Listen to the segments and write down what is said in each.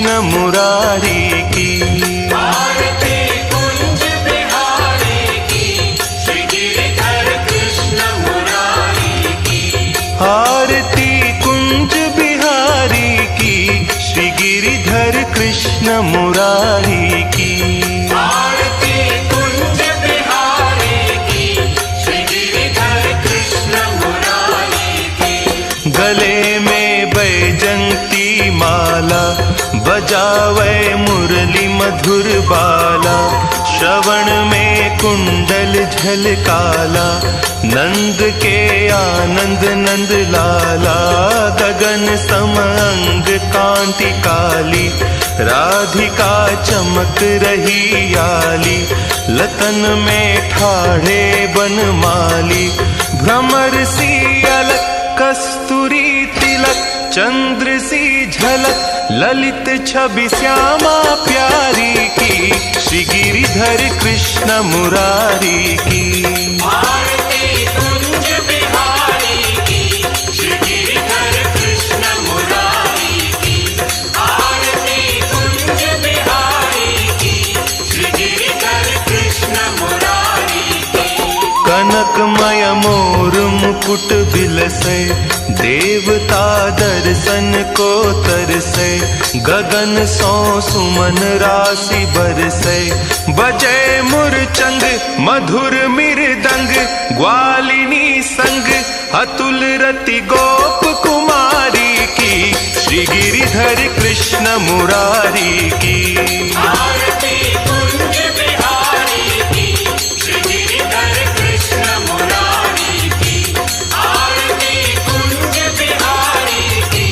कृष्ण मुरारी की। आरती कुंज बिहारी की, श्री गिरिधर कृष्ण मुरारी की। आरती कुंज बिहारी की, श्री गिरिधर कृष्ण मुरारी की। आरती कुंज बिहारी की, श्री गिरिधर कृष्ण मुरारी की। गले में बैजंती माला, बजावे मुरली मधुर बाला। श्रवण में कुंडल झलकाला, नंद के आनंद नंद लाला। गगन सम अंग कांति काली, राधिका चमक रही आली। लतन में ठाढ़े बनमाली, भ्रमर सी अलक कस्तूरी तिलक। चंद्र सी झलक, ललित छवि श्यामा प्यारी की। श्री गिरिधर कृष्ण मुरारी की। आरती कुंज बिहारी की, श्री गिरिधर कृष्ण मुरारी की। आरती कुंज बिहारी की, श्री गिरिधर कृष्ण मुरारी की। कनकमय मोर मुकुट बिलसे, देवता दर्शन को तरसे। गगन सो सुमन राशि बरसे, बजे मुरचंग मधुर मृदंग। ग्वालिनी संग अतुल रति गोप कुमारी की। श्री गिरिधर कृष्ण मुरारी की। आरती कुंज बिहारी की, श्री गिरिधर कृष्ण मुरारी की। आरती कुंज बिहारी की,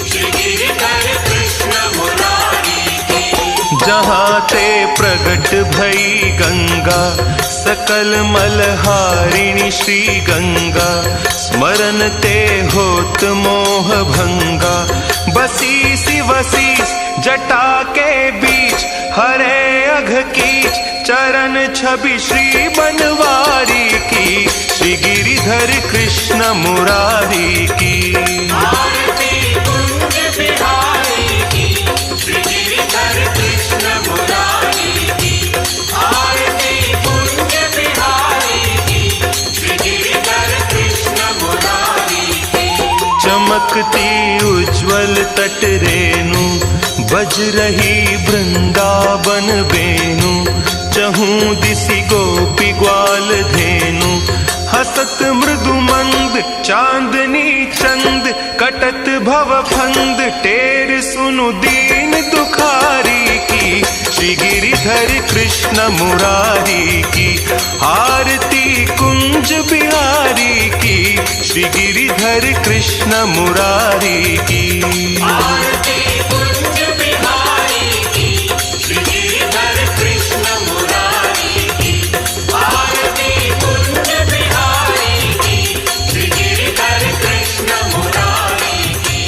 श्री गिरिधर कृष्ण मुरारी की। जहाँ ते प्रगट भई गंगा, सकल मलहारिणी श्री गंगा। स्मरण ते होत मोह भंगा, बसी सी वसीस जटा के बीच। हरे अघ कीच, चरण छवि श्री बनवारी की। श्री गिरिधर कृष्ण मुरारी की। आरती कुंज बिहारी की, श्री गिरिधर कृष्ण मुरारी की। आरती कुंज बिहारी की, श्री गिरिधर कृष्ण मुरारी की। चमकती उज्ज्वल तट रेणु, बज रही वृंदावन बेनु। चहूँ दिसि गोपी ग्वाल धेनु, हसत मृदु मंद चांदनी चंद। कटत भव फंद, टेर सुनु दीन दुखारी की। श्री गिरिधर कृष्ण मुरारी की। आरती कुंज बिहारी की, श्री गिरिधर कृष्ण मुरारी की। आरती कुंज बिहारी की, श्री गिरिधर कृष्ण मुरारी की। आरती कुंज बिहारी की, श्री गिरिधर कृष्ण मुरारी की।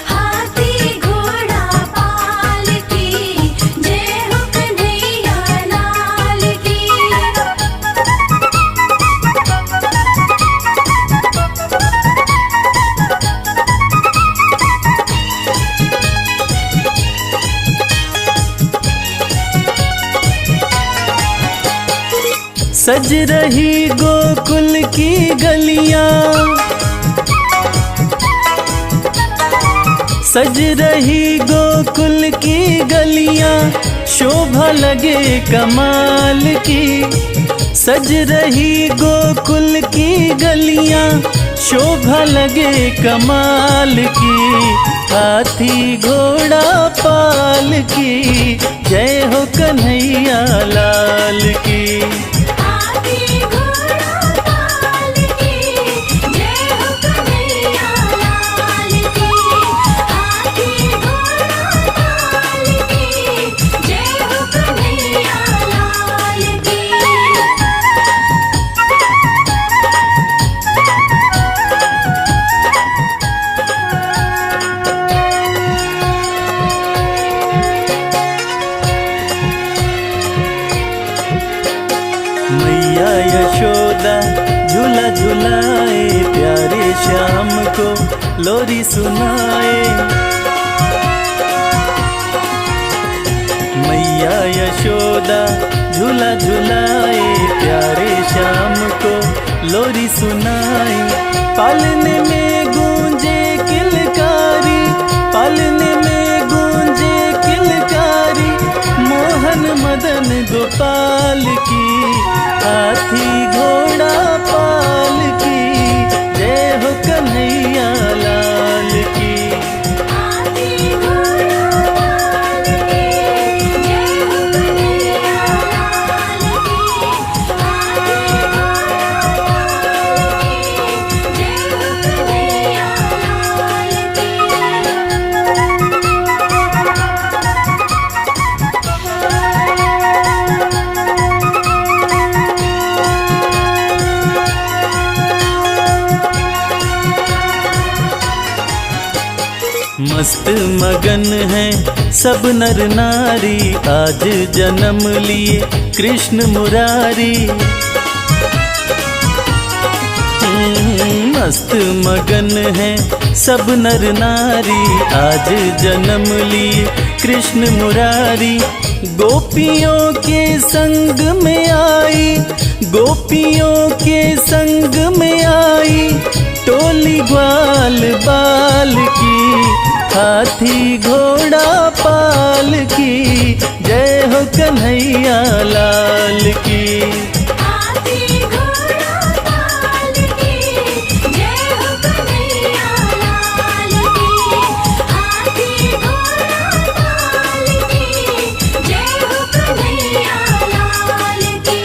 हाथी घोड़ा पालकी, जय हो कन्हैया लाल की। सज रही गोकुल की गलियां, सज रही गोकुल की गलियां। शोभा लगे कमाल की, सज रही गोकुल की गलियां। शोभा लगे कमाल की, हाथी घोड़ा पाल की। जय हो कन्हैया लाल की। हाथी घोड़ा पालकी, जय हो कन्हैया लाल की। हाथी घोड़ा पालकी, जय हो कन्हैया लाल की। झूला झुलाए, प्यारे श्याम को लोरी सुनाए। मैया यशोदा झूला झुलाए, प्यारे श्याम को लोरी सुनाई। पालने में गूंजे किलकारी, पालने में गूंजे किलकारी, मोहन मदन गोपाल की, हाथी घोड़ा पाल की, जय हो कन्हैया लाल की। हाथी घोड़ा पाल की, जय हो कन्हैया लाल की। हाथी घोड़ा पाल की, जय हो कन्हैया लाल मस्त मगन है सब नर नारी, आज जन्म लिए कृष्ण मुरारी। मस्त मगन है सब नर नारी, आज जन्म लिए कृष्ण मुरारी। गोपियों के संग में आई, गोपियों के संग में आई, टोली ग्वाल बाल की, हाथी घोड़ा पाल की, जय हो कन्हैया लाल की। हाथी घोड़ा पाल की, जय हो कन्हैया लाल की। हाथी घोड़ा पाल की, जय हो कन्हैया लाल की।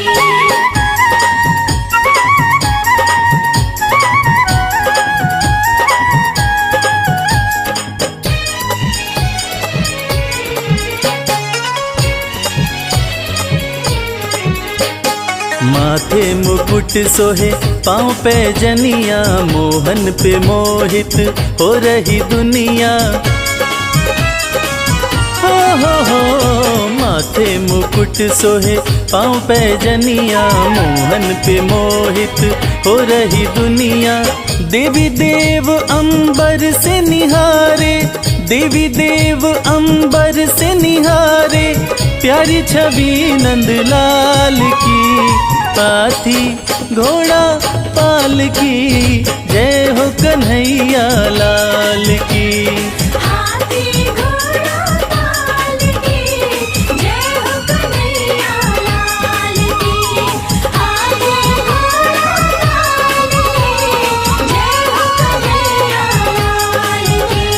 माथे मुकुट सोहे, पाँव पे जनिया, मोहन पे मोहित हो रही दुनिया। हो माथे मुकुट सोहे, पाँव पे जनिया, मोहन पे मोहित हो रही दुनिया। देवी देव अंबर से निहारे, देवी देव अंबर से निहारे, प्यारी छवि नंदलाल की, हाथी घोड़ा पाल की, जय हो कन्हैया लाल की। हाथी घोड़ा पाल की, जय हो कन्हैया लाल की। हाथी घोड़ा पाल की, जय हो कन्हैया लाल की।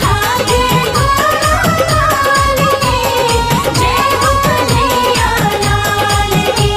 हाथी घोड़ा पाल की, जय हो कन्हैया लाल की।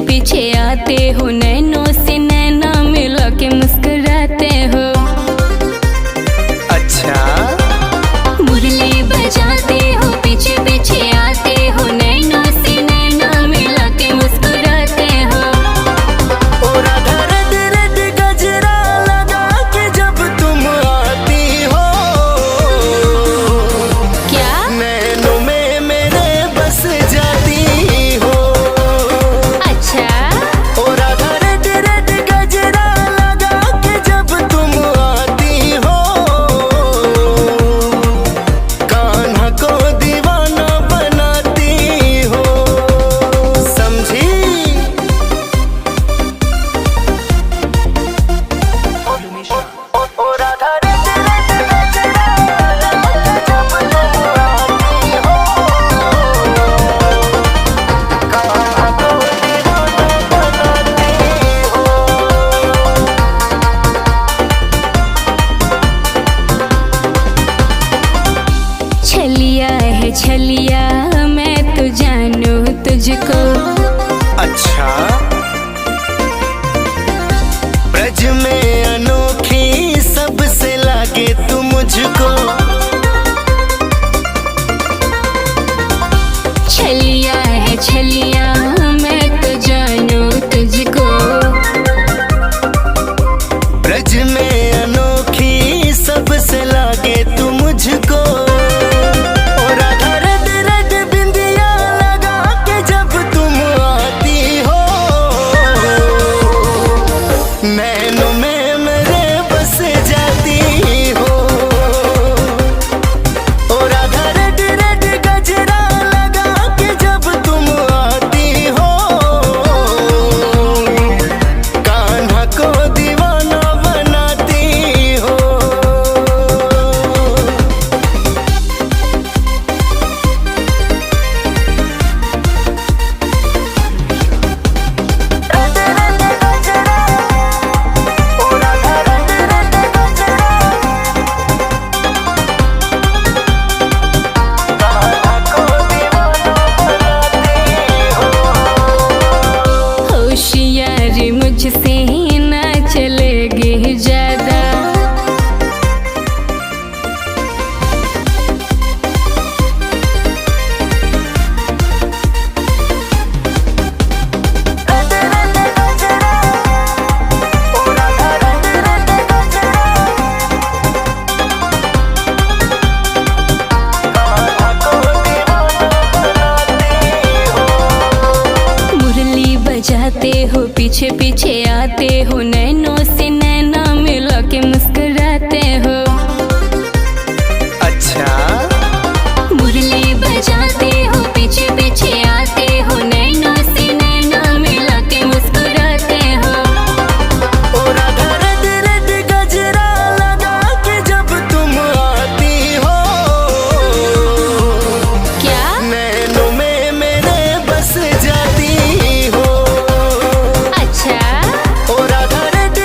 पीछे आते हो, नैनों से नैना मिला के मुस्कुराते हो। अच्छा मुरली बजाते हो, पीछे पीछे आते हो, नैनों से नैना मिला के मुस्कुराते हो। ओ राधा रेड रेड गजरा लगा के जब तुम आती हो, क्या नैनों में मेरे बस जाती हो। अच्छा ओ राधा रेड रेड गजरा लगा के जब तुम आती हो, कान्हा को दीवाना बनाती हो। समझी? ओ राधा रेड रेड गजरा लगा के जब तुम आती हो, कान्हा को दीवाना बनाती हो। छलिया है छलिया, मैं तो जानू तुझको। अच्छा ब्रज में अनोखी सबसे लागे तू मुझको। छलिया है छलिया, मैं तो जानू तुझको। ब्रज में अनोखी सबसे लागे तू मुझको। ओ राधा रेड रेड बिंदिया लगा के जब तुम आती हो, नैनों में मेरे बस जाती हो। ओ राधा रेड रेड गजरा लगा के जब तुम आती हो, कान्हा को दीवाना बनाती हो। होशियारी मुझसे ना चलेगी ज्यादा। मुरली बजाते हो, पीछे पीछे आते हो, नैनों से नैना मिला के मुस्कुराते हो। अच्छा मुरली बजाते हो, पीछे पीछे आते हो, नैनों से नैना मिला के मुस्कुराते हो। ओ राधा रेड रेड गजरा लगा के जब तुम आती हो, क्या नैनों में मेरे बस जाती हो। अच्छा ओ राधा रेड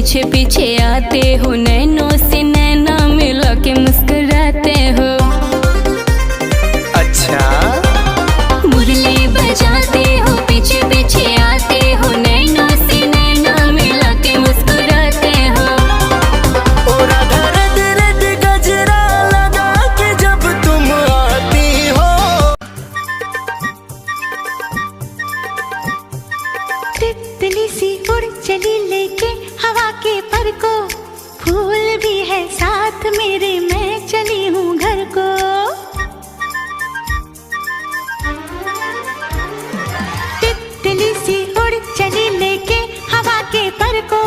पीछे पीछे आते हो, नैनों से नैना मिला के मुस्कुराते हो। अच्छा मुरली बजाते हो, पीछे पीछे आते हो, नैनों से नैना मिला के मुस्कुराते हो। ओ राधा रद रद गजरा लगा के जब तुम आती हो। तितली सी उड़ चली लेके हवा के पर को, फूल भी है साथ मेरे, मैं चली हूँ घर को। तितली सी उड़ चली लेके हवा के पर को,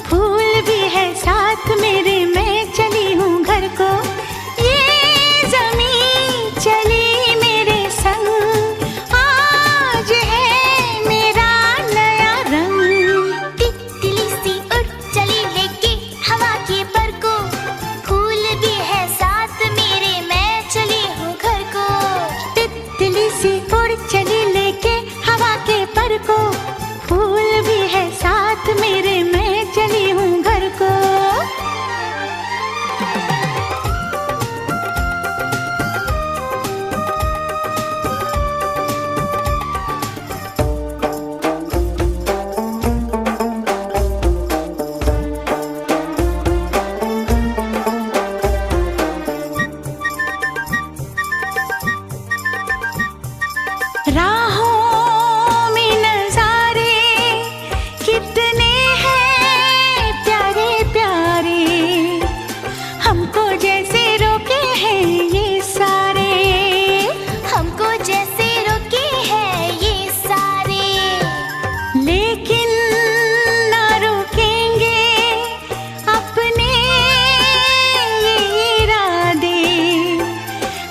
फूल भी है साथ मेरे, मैं चली हूँ घर को। ये ज़मीं चली मेरे संग, आज है मेरा नया रंग। तितली सी उड़ चली लेके हवा के पर को, फूल भी है साथ मेरे, मैं चली हूँ घर को। तितली सी उड़ चली लेके हवा के पर को, फूल भी है साथ मेरे, मैं चली हूँ घर को। राहों में नजारे कितने हैं प्यारे प्यारे, हमको जैसे रोके हैं ये सारे। हमको जैसे रोके हैं ये सारे, लेकिन ना रोकेंगे अपने ये इरादे,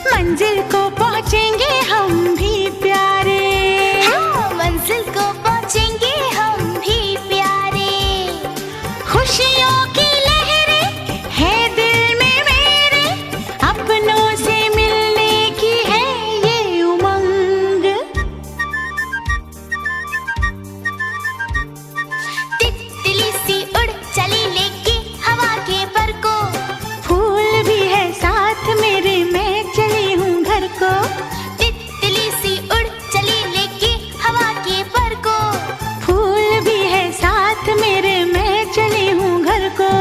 मंजिल को पहुँचेंगे हम भी प्यारे। हाँ मंजिल को पहुँचेंगे हम भी प्यारे। खुशियों की लहरें है दिल में मेरे, अपनों से मिलने की है ये उमंग। तितली सी उड़ चली लेके हवा के पर को, फूल भी है साथ मेरे, मैं चली हूँ घर को। तितली सी उड़ चली लेके हवा के पर को, फूल भी है साथ मेरे, मैं चली हूँ घर को।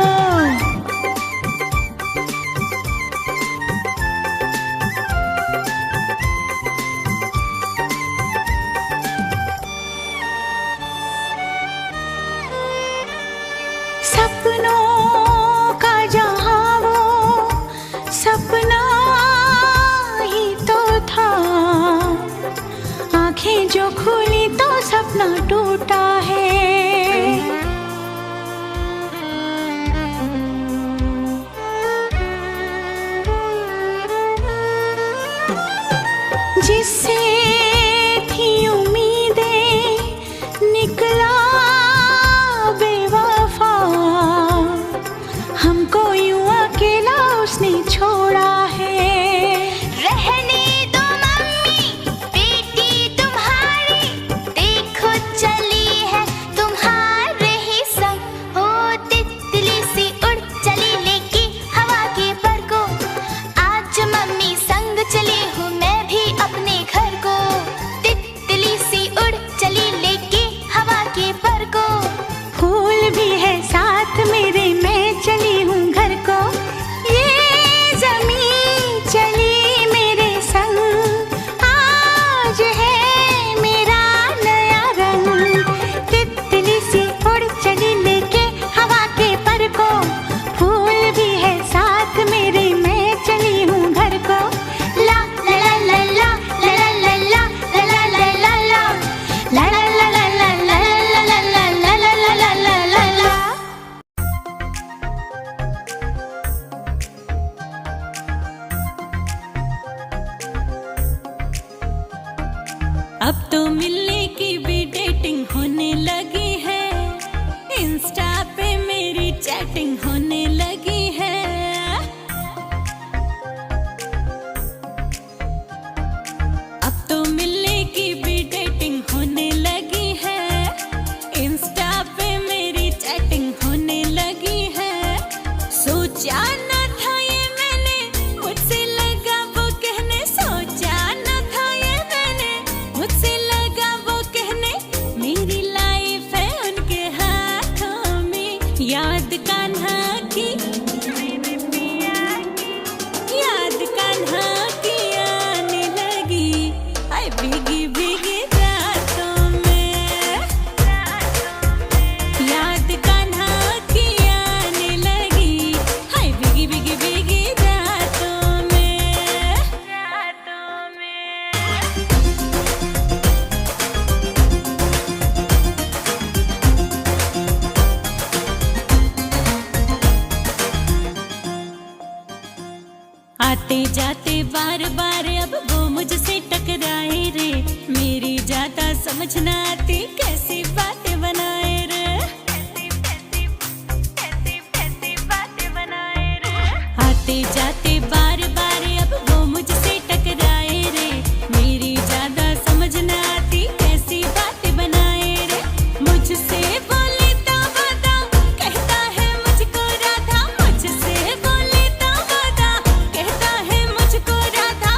सपनों का जहां वो सपना ही तो था, आंखें जो खुली तो सपना टूटा है। जिससे थी उम्मीदें निकला बेवफा, हमको यूं अकेला उसने छोड़ा है। रहने दो मम्मी बेटी तुम्हारी, देखो चल आते जाते बार बार अब वो मुझसे टकराए रे, मेरी ज्यादा समझ न आती कैसी बातें बनाए रे, आते जाते बार बार अब वो मुझसे टकराए रे, मेरी ज्यादा समझ न आती कैसी बातें बनाए रे, मुझसे बोले तो वादा कहता है मुझको राधा, मुझसे बोले तो वादा कहता है मुझको राधा,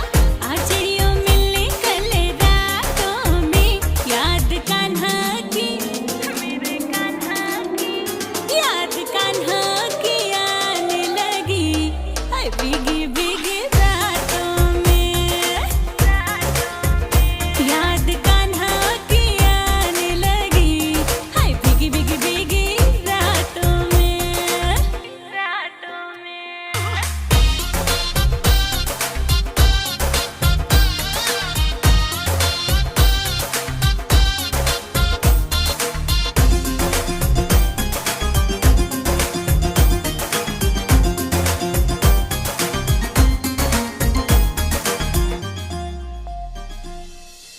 आज यूं मिलने कल रातों में याद कान्हा की, मेरे कान्हा की, याद कान्हा की आने लगी, हाय भीगी भीगी रातों में, याद कान्हा की आने लगी, हाय भीगी भीगी भीगी रातों में, रातों में।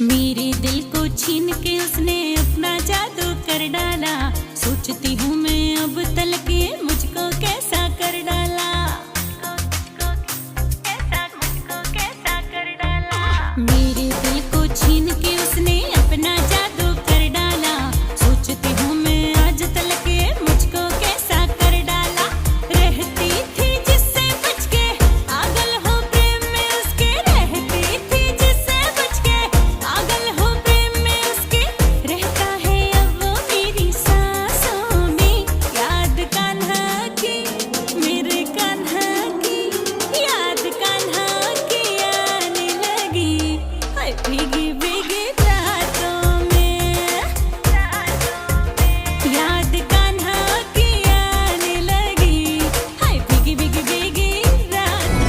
मेरे दिल को छीन के उसने अपना जादू कर डाला, सोचती हूँ मैं अब तलक ये मुझको कैसा कर डाला, मेरे दिल को छीन के उसने अपना जादू कर डाला, सोचती हूँ मैं आज तलक ये मुझको कैसा कर डाला, रहती थी जिससे बच के पागल हो प्रेम में उसके, रहती थी जिससे बच के पागल हो प्रेम में उसके, रहता है अब वो मेरी सांसों में, याद कान्हा की, मेरे कान्हा की, याद कान्हा की आने लगी, हाय भीगी भीगी रातों में, याद कान्हा की आने लगी, हाय भीगी भीगी भीगी रातों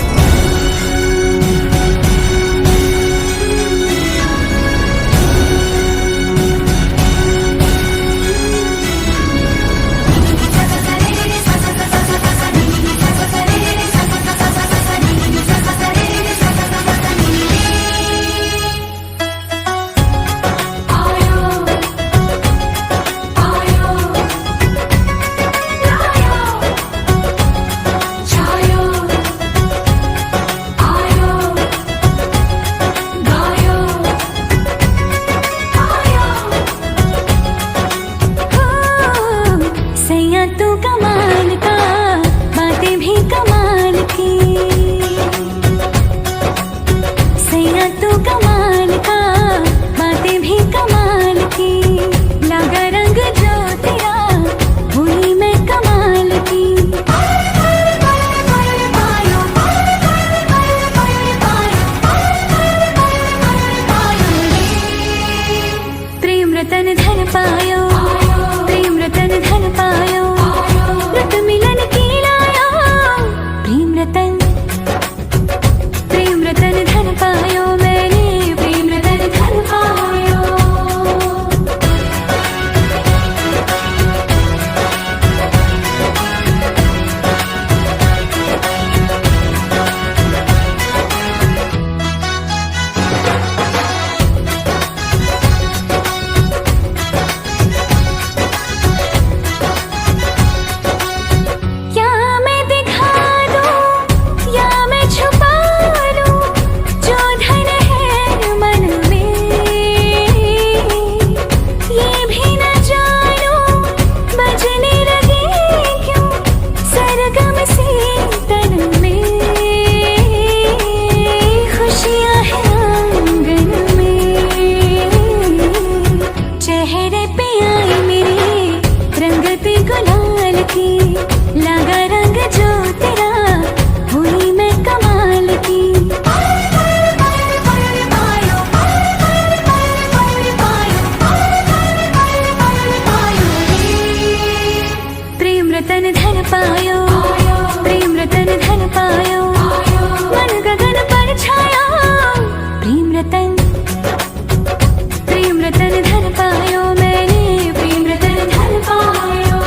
सैया तू कमाल का, बातें भी कमाल की, सैया तू कमाल का, बातें भी कमाल की, लगा रंग जो तेरा हुई मैं कमाल की, प्रेम रतन धन पायो, प्रेम रतन धन पायो, रत मिलन की लायो, प्रेम रतन धन पायो, मैंने प्रेम रतन धन पायो। क्या मैं दिखा दूं या मैं छुपा लूं, जो धन है मन में, ये भी न जानूं बजने लगे क्यों सरगम से तन में, खुशियां हैं आंगन में, चेहरे पे आई मेरे रंगत गुलाल की, लगा रंग जो तेरा हुई मैं कमाल की, प्रेम रतन धन पायो, प्रेम रतन धन पायो, मन गगन पर छाया, प्रेम रतन धन पायो, मैंने प्रेम रतन धन पायो।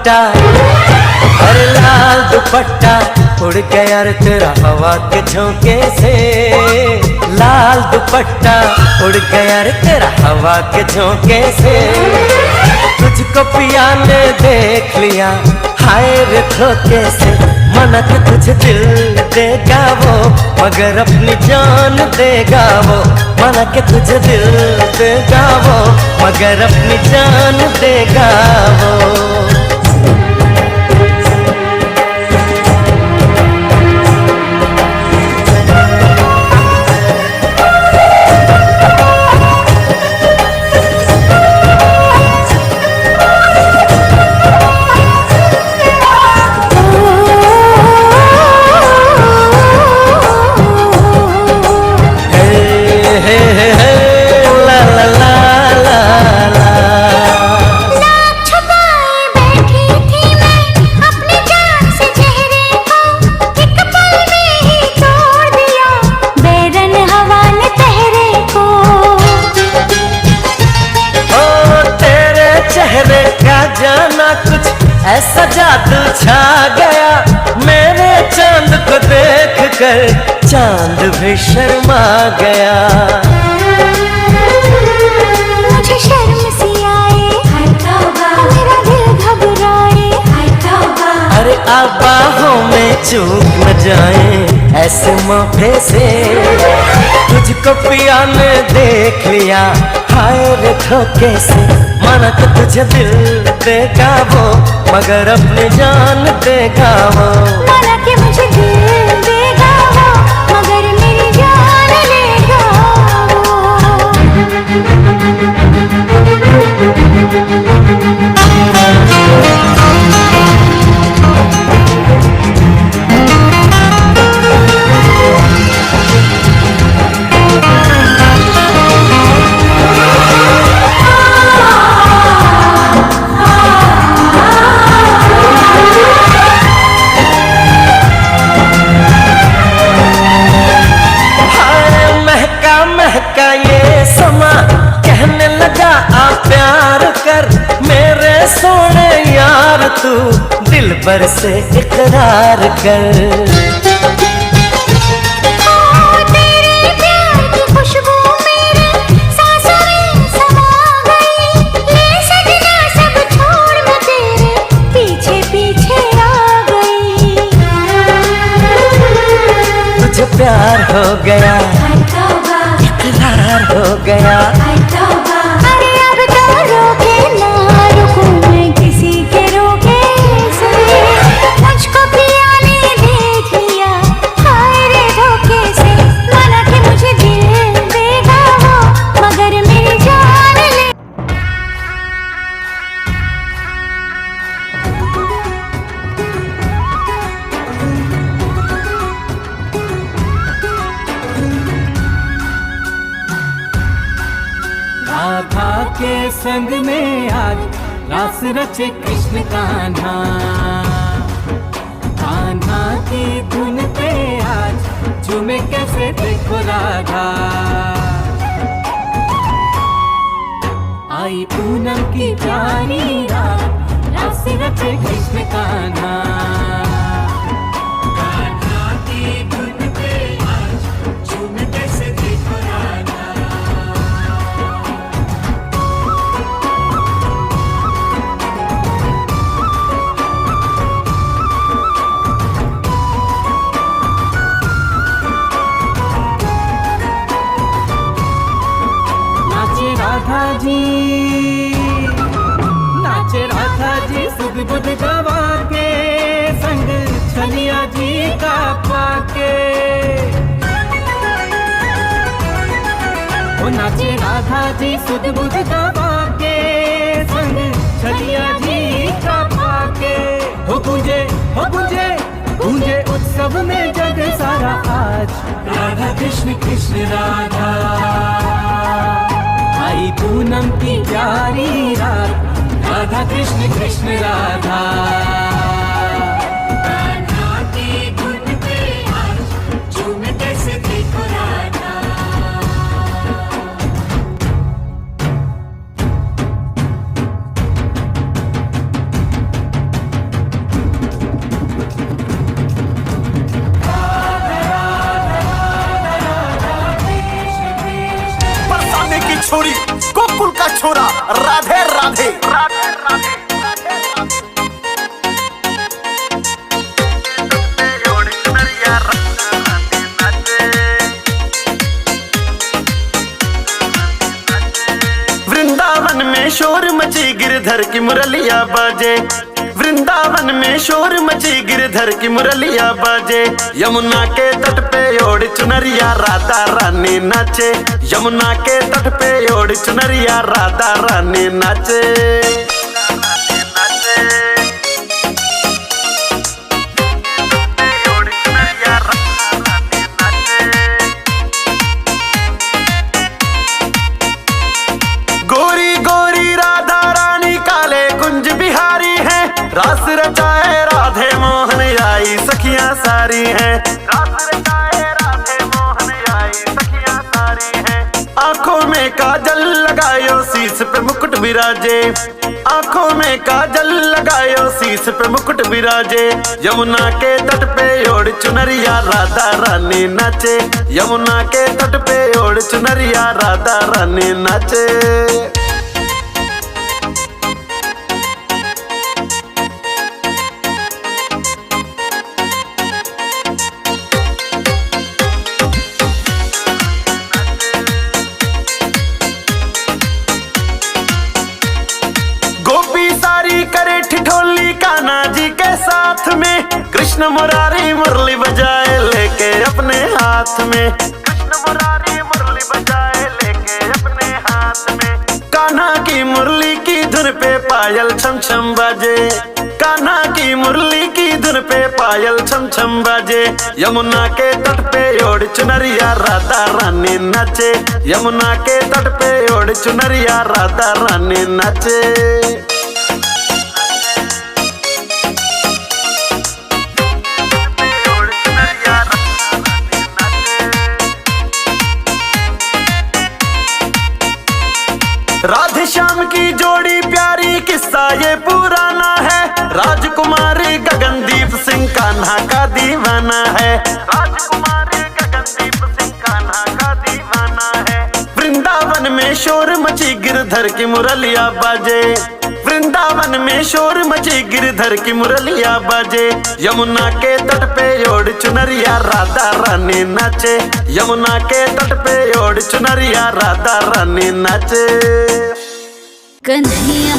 दुपट्टा, अरे लाल दुपट्टा उड़ गया रे तेरा हवा के झोंके से। लाल दुपट्टा उड़ गया रे तेरा हवा के झोंके से। तुझको पिया ने देख लिया हाय रे धोखे से। मना के तुझे दिल देगा वो मगर अपनी जान देगा वो। मना के तुझे दिल देगा वो मगर अपनी जान देगा वो। ऐसा जादू छा गया मेरे चांद को देख कर चांद भी शर्मा गया। मुझे शर्म सी आए मेरा दिल घबराए। अरे आप बाहों में चूक न जाए ऐसे मौके से। तुझको पिया ने देख लिया हाय रे धोखे से। माना कि तुझे दिल देगा वो मगर अपनी जान देगा वो। माना कि मुझे दिल देगा वो मगर मेरी जान लेगा महका ये समा कहने लगा आ प्यार कर मेरे सोने यार तू दिल भर से इकरार कर। तेरे प्यार की खुशबू मेरे सांसों में समा गई। ये सजना सब छोड़ मैं तेरे पीछे पीछे आ गई। तुझे प्यार हो गया इकरार हो गया। अरे अब तो रोके ना रुकूं मैं किसी के रोके से। मुझको पिया ने देख लिया हाय रे धोखे से। माना कि मुझे दिल देगा वो मगर मेरी जान ले। राधा के संग में आज रास रचे कृष्ण कान्हा। कान्हा की धुन पे आज झूमे कैसे देखो राधा। आई पूनम की प्यारी रात रास रचे कृष्ण कान्हा। कान्हा की धुन पे आज झूमे कैसे देखो राधा। नाचे राधा जी सुध बुध गवा के संग छलिया जी का पाके। ओ नाचे राधा जी सुध बुध गवा के संग छलिया जी का पाके। हो गूंजे गूंजे उत्सव में जग सारा आज राधा कृष्ण कृष्ण राधा। आई पूनम की प्यारी रात राधा कृष्ण कृष्ण राधा। कान्हा की धुन पे आज झूमे कैसे देखो राधा। का छोरा राधे राधे। वृंदावन में शोर मची गिरधर की मुरलिया बाजे, वृंदावन में शोर मची गिरधर की मुरलिया बाजे। यमुना के तट पे ओढ़ चुनरिया राधा रानी नाचे, यमुना के तट पे ओढ़ चुनरिया राधा रानी नाचे। गोरी गोरी राधा रानी काले कुंज बिहारी है, रास रचाए राधे मोहन आई सखियां सारी हैं, रास रचाए राधे मोहन आई सखियां सारी हैं। आंखों में काजल लगायो शीश पे मुकुट विराजे, आंखों में काजल लगायो शीश पे मुकुट विराजे। यमुना के तट पे ओढ़ चुनरिया राधा रानी नाचे, यमुना के तट पे ओढ़ चुनरिया राधा रानी नाचे। करे ठिठोली कान्हा जी के साथ में, कृष्ण मुरारी मुरली बजाए लेके अपने हाथ में, कृष्ण मुरारी मुरली बजाए लेके अपने हाथ में। कान्हा की मुरली की धुन पे पायल छम छम बाजे, कान्हा की मुरली की धुन पे पायल छम छम बाजे। यमुना के तट पे ओढ़ चुनरिया राधा रानी नाचे, यमुना के तट पे ओढ़ चुनरिया राधा रानी नाचे। राधे श्याम की जोड़ी प्यारी किस्सा ये पुराना है, राजकुमारी गगनदीप सिंह कान्हा का दीवाना है, राजकुमारी गगनदीप सिंह कान्हा का दीवाना है। वृंदावन में शोर मची गिरधर की मुरलिया बाजे, वृंदावन में शोर मची गिरधर की मुरलिया बाजे। यमुना के तट पे ओढ़ चुनरिया राधा रानी नाचे, यमुना के तट पे ओढ़ चुनरिया राधा रानी नाचे। कन्हैया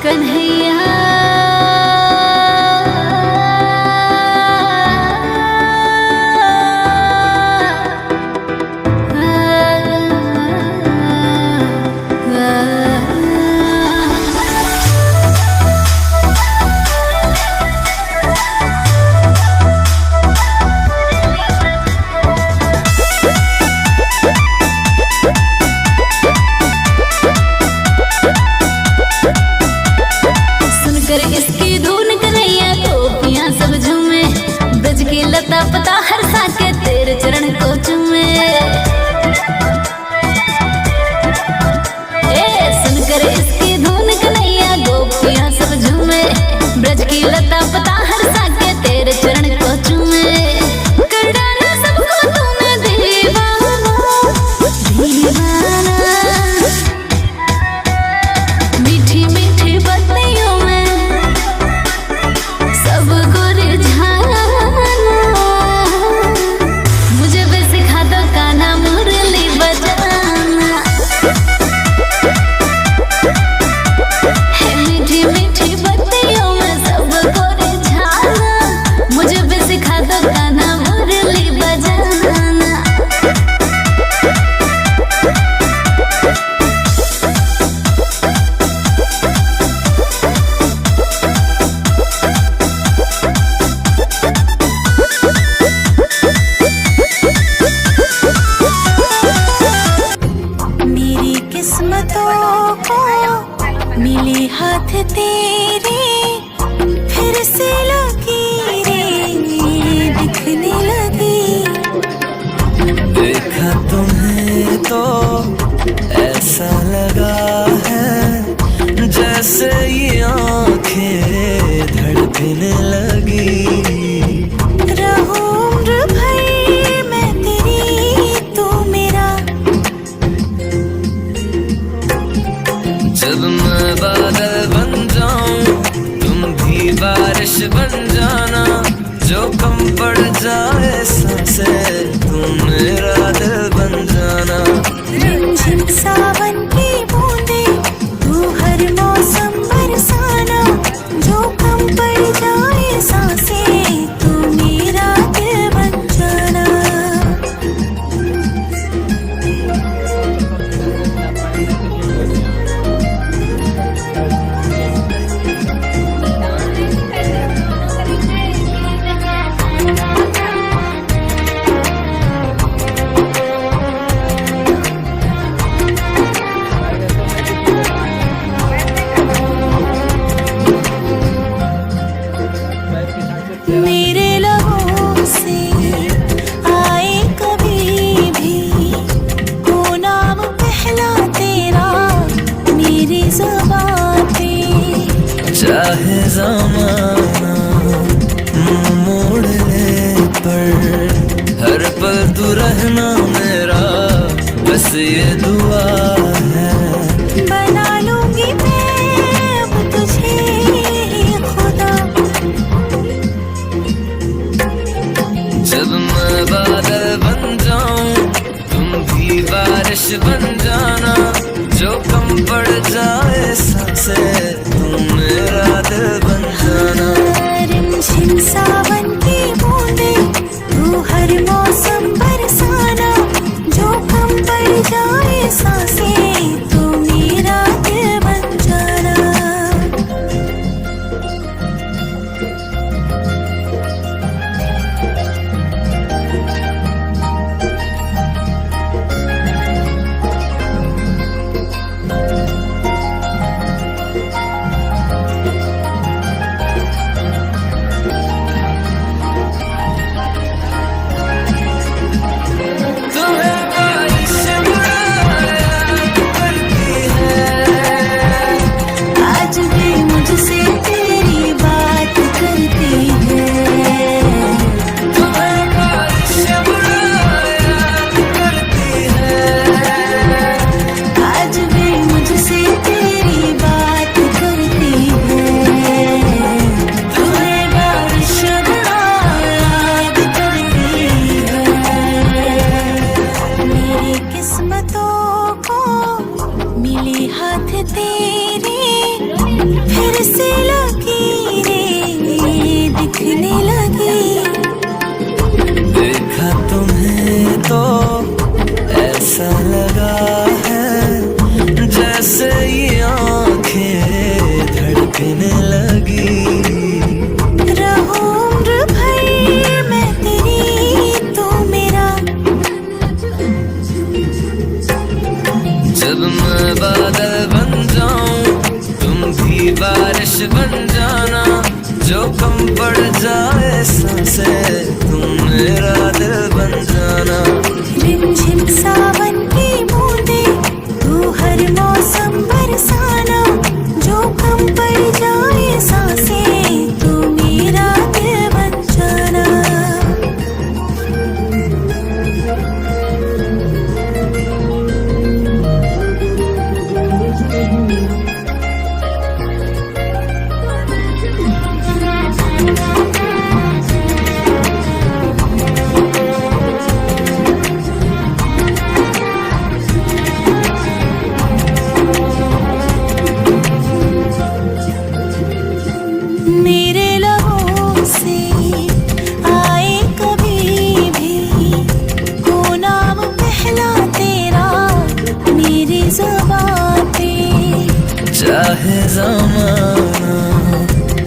कन्हैया इसकी धुन कन्हैया गोपियां सब झूमे, ब्रज की लता पता हर साके तेरे चरण को चूमे। सुनकर इसकी धुन कन्हैया गोपियां सब झूमे, ब्रज की लता पता हर साके तेरे चरण को चूमे। कर डाला सबको तूने दीवाना दीवाना, मीठी मीठी बत्तियों में सबको रिझाना। मुझे भी सिखा दो कान्हा मुरली बजाना, मीठी मीठी बत्तियों में सबको रिझाना। मुझे भी सिखा दो कान्हा मुरली बजाना। मेरी किस्मतों को मिले हाथ तेरे, फिर से लकीरें दिखने लगी। देखा तुम्हें तो ऐसा लगा है जैसे ये आंखें धड़कने लगी। रहूं उम्र भर जब मैं बादल बन जाऊं तुम भी बारिश बन जाना, जो कम पड़ जाए सांसें तुम मेरा दिल बन जाना। रिमझिम सावन की बूंदे तू हर मौसम बरसाना, जो कम पड़ जाए सांसें तू मेरा दिल बन जाना। मेरे लबों से आए कभी भी वो नाम पहला तेरा मेरी ज़ुबान पे। चाहे ज़माना मुंह मोड़ ले पर हर पल तू रहना मेरा, बस ये दुआ है। बना लूंगी मैं अब तुझे खुदा। जब मैं बादल बन जाऊं तुम भी बारिश बन जाना, जो कम पड़ जाए सांसें तुम मेरा दिल बन जाना। रिमझिम सावन की बूंदे तू हर मौसम बरसाना, जो कम पड़ जाए सांसें तू मेरा दिल बन जाना। तुम्हें बारिश बुलाया करती है, आज भी मुझसे तेरी बात करती है। तुम्हें बारिश बुलाया करती है, आज भी मुझसे तेरी बात करती है। तुम्हें बारिश याद करती है। मेरी किस्मतों को मिले हाथ तेरे, फिर से लकीरें दिखने लगी। देखा तुम्हें तो ऐसा लगा है जैसे ये आंखें धड़कने लगी। रहूं उम्र भर मैं तेरी तू मेरा। जब मैं बादल बन जाऊं तुम भी बारिश बन जाना, जो कम पड़ जाए सांसें तुम मेरा दिल बन जाना। रिमझिम सावन की बूंदे तू हर मौसम बरसाना, जो कम पड़ जाए सांसें तू मेरा दिल बन जाना। मेरे लबों से आए कभी भी वो नाम पहला तेरा मेरी ज़ुबान पे। चाहे ज़माना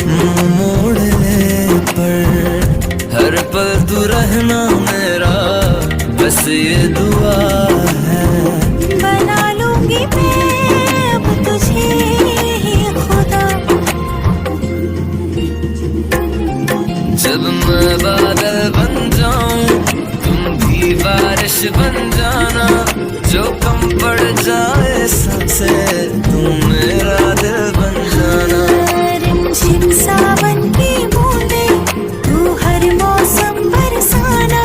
मुंह मोड़ ले पर हर पल तू रहना मेरा, बस ये दुआ है। बना लूंगी मैं अब तुझे खुदा। जब मैं बादल बन जाऊं तुम भी बारिश बन जाना, जो कम पड़ जाए सांसें तुम मेरा दिल बन जाना। रिमझिम सावन की बूंदे तू हर मौसम बरसाना,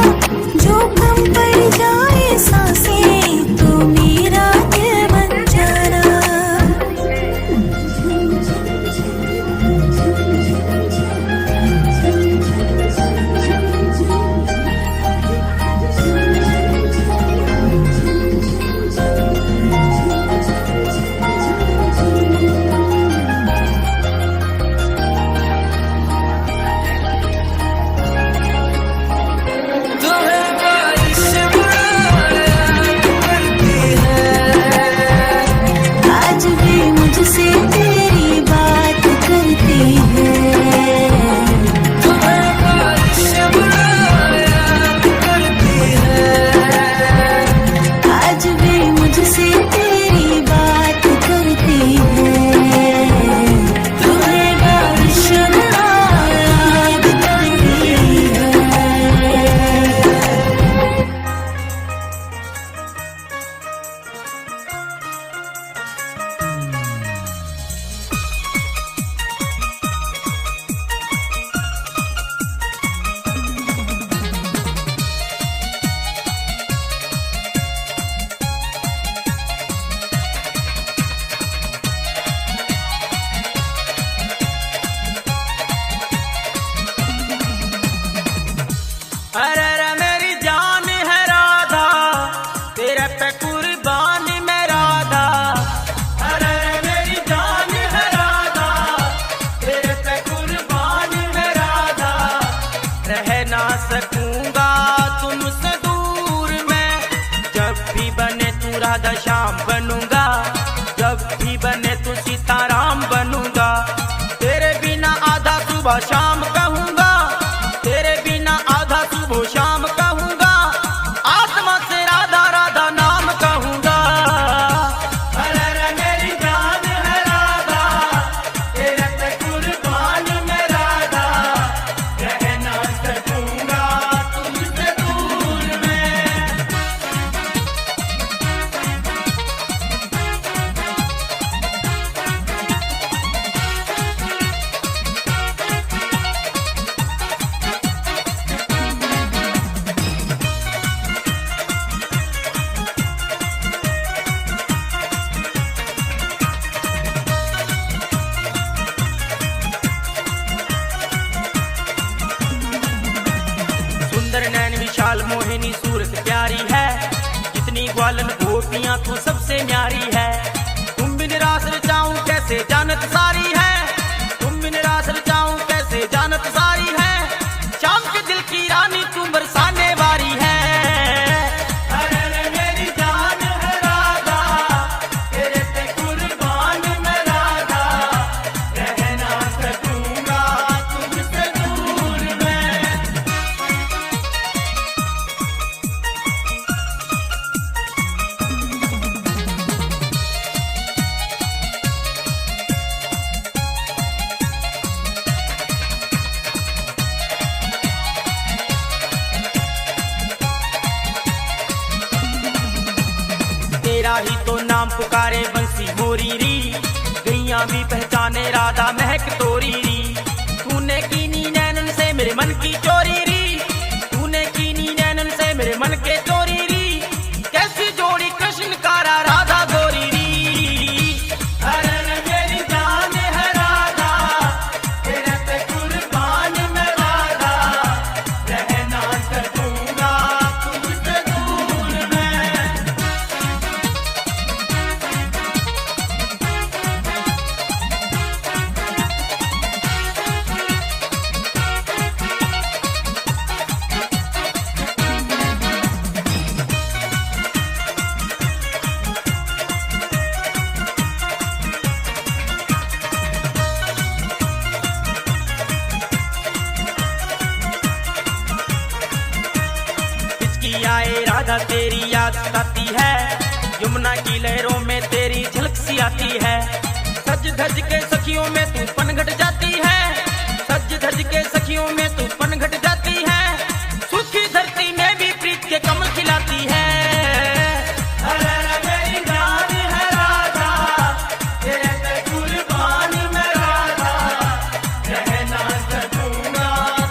जो कम पड़ जाए सांसें मुझसे तेरी बात करती है। तुम्हें बारिश याद करती है। आज भी मुझसे तेरी बात करती है। तुम्हें बारिश याद करती है। अरे रे मेरी जान है राधा, तेरे पे कुर्बान मैं राधा। अरे रे मेरी जान है राधा, तेरे पे कुर्बान मैं राधा। रह ना सकूंगा तुमसे दूर मैं, जब भी बने तू राधा श्याम बनूंगा। जब भी बने तू सीताराम बनूंगा। तेरे बिना आधा सुबह शाम कहूंगा। तेरे बिना आधा सुबह शाम कहूंगा। आत्मा से राधा राधा नाम कहूंगा। अरे रे मेरी जान है राधा, तेरे पे कुर्बान मैं राधा। रह ना सकूंगा तुमसे दूर मैं। सुंदर नैन विशाल मोहिनी सूरत प्यारी है। जितनी ग्वालन गोपियां तू सबसे न्यारी है। तुम बिन रास रचाऊं कैसे जानत सारी है। तुम बिन रास रचाऊं कैसे जानत सारी है। शाम के दिल की रानी तू बरसाने वाली है। अरे रे मेरी जान है राधा, तेरे पे कुर्बान मैं राधा। रह ना सकूंगा तुमसे दूर मैं। तेरा ही तो नाम पुकारे बंसी मोरी री। गैया भी पहचाने राधा महक तोरी री। तूने कीनी नैनन से मेरे मन की चोरी री। तूने कीनी नैनन से मेरे मन के चोरी री। कैसी जोड़ी कृष्ण कारा राधा गोरी री। अरे रे मेरी जान है राधा, तेरे पे कुर्बान मैं राधा। रह ना सकूंगा तुमसे दूर मैं। हिचकी आए राधा तेरी याद सताती है। यमुना की लहरों में तेरी झलक सी आती है। सज धज के सखियों में तू पनघट जाती है। सज धज के सखियों में तू पनघट जाती है। सूखी धरती में भी प्रीत के कमल खिलाती है। अरे रे मेरी जान है राधा, तेरे पे कुर्बान मैं राधा। रह ना सकूंगा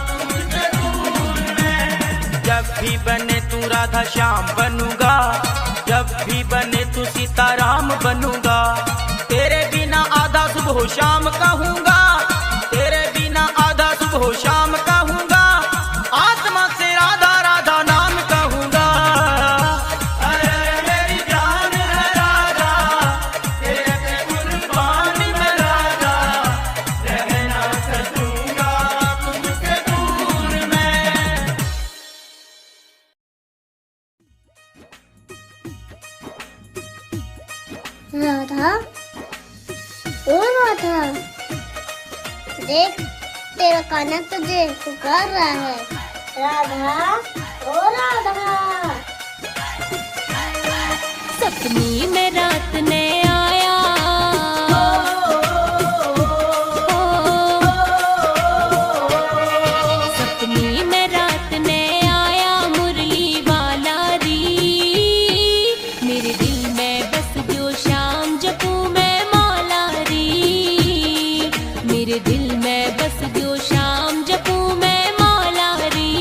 तुमसे दूर मैं। जब भी बने तू राधा श्याम बनूंगा। जब भी बने तू सीताराम बनूंगा। तेरे बिना आधा सुबह शाम कहूंगा। तेरे बिना आधा सुबह शाम कहूंगा। आत्मा से राधा राधा नाम कहूंगा। अरे रे मेरी जान है राधा, तेरे पे कुर्बान मैं राधा। रह ना सकूंगा तुमसे दूर मैं। राधा ओ राधा, देख तेरा कान्हा तुझे पुकार रहा है। राधा, ओ राधा। सपनी में रात ने आया, सपनी में रात ने आया मुरली वाला री। मेरे दिल में बस जो शाम जपू मैं मौला री। मेरे दिल में बस जो शाम जपू मैं मौला री।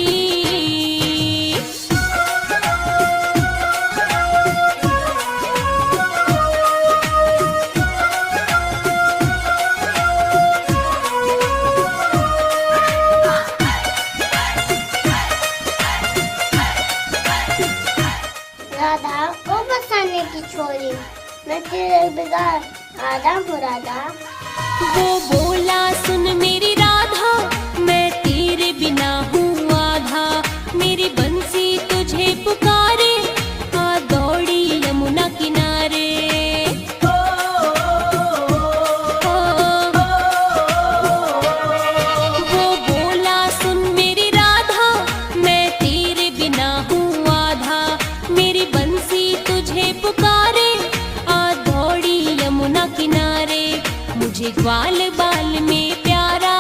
राधा को बसाने की छोरी, मैं तेरे बिगाड़ आधा हूँ राधा। वो बोला सुन मेरी राधा, मैं तेरे बिना हूँ आधा। मेरी बंसी तुझे पुकारे, आ दौड़ी यमुना किनारे। वो बोला सुन मेरी राधा, मैं तेरे बिना हूँ आधा। मेरी बंसी तुझे पुकारे, आ दौड़ी यमुना किनारे। मुझे ग्वाल बाल में प्यारा,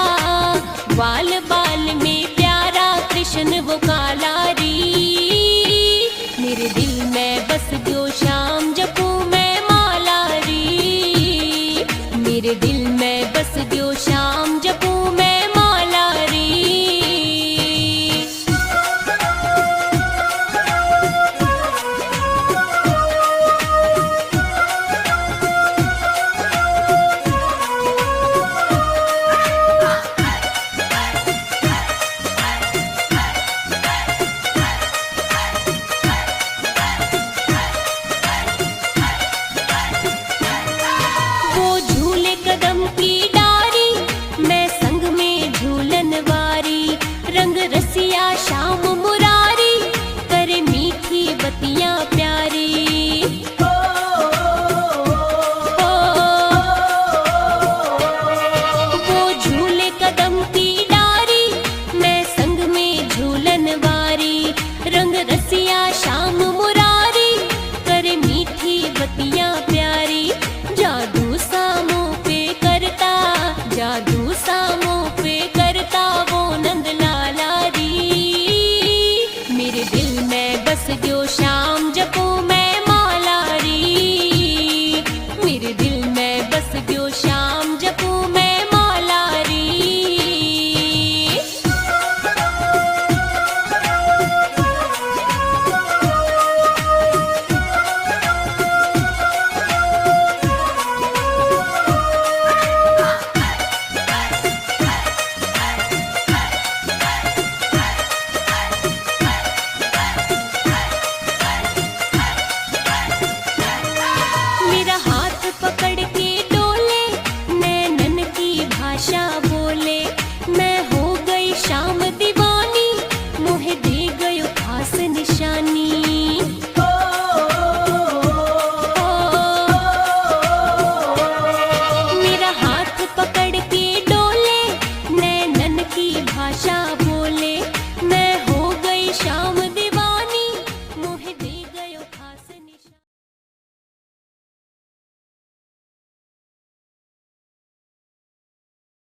ग्वाल बाल में प्यारा कृष्ण वो काला रे।